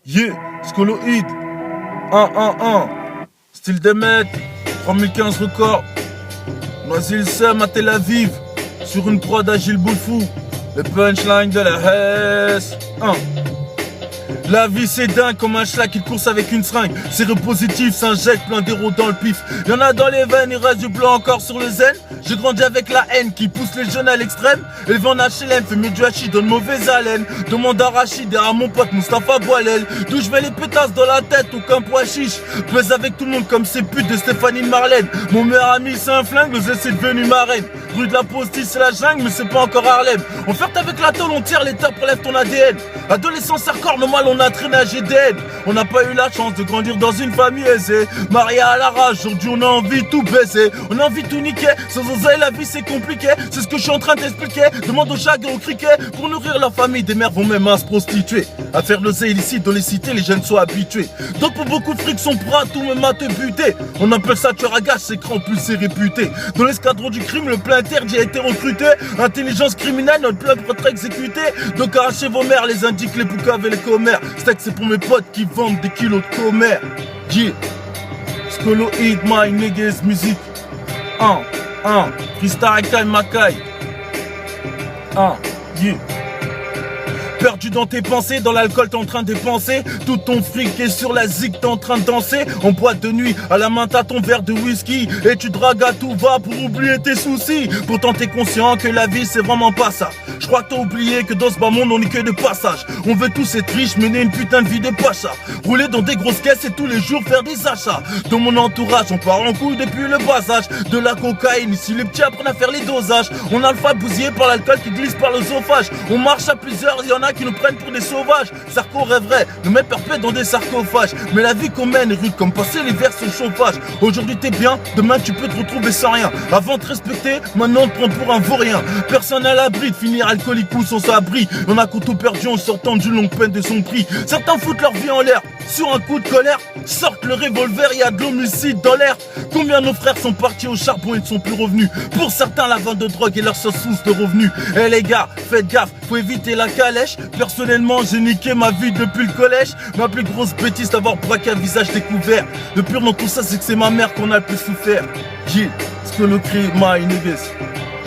Yeah, Scoloïd, 1-1-1, style des maîtres, 3015 records, Noisy-le-Sam à Tel Aviv, sur une prod d'Agile Boufou, le punchline de la Hesse, 1. La vie c'est dingue comme un schlag qui course avec une seringue. Séropositif s'injecte plein d'héros dans le pif. Y'en a dans les veines, il reste du blanc encore sur le zen. J'ai grandi avec la haine qui pousse les jeunes à l'extrême. Élevé en HLM, fait mieux du hachis, donne mauvaise haleine. Demande à Rachid et à mon pote Mustapha Boilel. D'où je mets les pétasses dans la tête ou qu'un pois chiche. Pèse avec tout le monde comme ces putes de Stéphanie Marlène. Mon meilleur ami c'est un flingue, le c'est devenu ma reine. Rue de la Postie c'est la jungle mais c'est pas encore Harlem. On flirte avec la tôle, on tire l'état, prélève ton ADN. Adolescence hardcore, normal on a traîné à GDN. On n'a pas eu la chance de grandir dans une famille aisée. Marié à la rage, aujourd'hui on a envie de tout baiser. On a envie de tout niquer, sans oseille la vie c'est compliqué. C'est ce que je suis en train d'expliquer. Demande aux chats et aux criquets. Pour nourrir leur famille, des mères vont même à se prostituer. À faire l'oseille illicite dans les cités, les jeunes sont habitués. Donc pour beaucoup de fric sont prêts à tout même à te buter. On appelle ça tueur à gage, c'est cran plus c'est réputé. Dans l'escadron du crime, le plein interdit a été recruté. Intelligence criminelle, notre plein pour être exécuté. Donc arrachez vos mères, les indiques, les boucaves et les commères. C'est pour mes potes qui vendent des kilos de commères. Yeah. Scoloïd, my niggas, musique. 1, freestyle, time, Makai. Yeah. Perdu dans tes pensées, dans l'alcool t'es en train de dépenser. Tout ton fric est sur la zig, t'es en train de danser. En boîte de nuit, à la main t'as ton verre de whisky. Et tu dragues à tout va pour oublier tes soucis. Pourtant t'es conscient que la vie c'est vraiment pas ça. Je crois que t'as oublié que dans ce bas monde on est que de passage. On veut tous être riches, mener une putain de vie de pacha. Rouler dans des grosses caisses et tous les jours faire des achats. Dans mon entourage on part en couille depuis le bas âge. De la cocaïne, ici les petits apprennent à faire les dosages. On a le fa bousillé par l'alcool qui glisse par l'œsophage. On marche à plusieurs, y'en a qui nous prennent pour des sauvages. Sarko rêverait de mettre perpète dans des sarcophages. Mais la vie qu'on mène est rude comme passer l'hiver sur le chauffage. Aujourd'hui t'es bien, demain tu peux te retrouver sans rien. Avant de te respecter, maintenant on te prend pour un vaurien. Personne à l'abri de finir alcoolique ou sans abri. On a tout perdu en sortant d'une longue peine de son prix. Certains foutent leur vie en l'air sur un coup de colère. Sortent le revolver, y a de l'homicide dans l'air. Combien de nos frères sont partis au charbon et ne sont plus revenus. Pour certains la vente de drogue est leur seule source de revenus. Eh les gars, faites gaffe, faut éviter la calèche. Personnellement j'ai niqué ma vie depuis le collège. Ma plus grosse bêtise d'avoir braqué un visage découvert. Le pire dans tout ça c'est que c'est ma mère qu'on a le plus souffert. J'ai ce que le crie my niggas.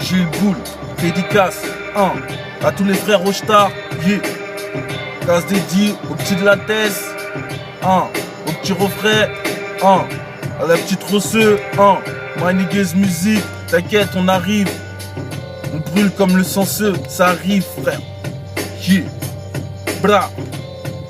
Gilles Boule, dédicace 1 à tous les frères Rochtar. Yeah. Casse dédié au petit de la Tesse. 1 au petit refrain. 1 à la petite Rosseux. 1 my niggas musique. T'inquiète on arrive. On brûle comme le senseux. Ça arrive frère. Yeah. Bra.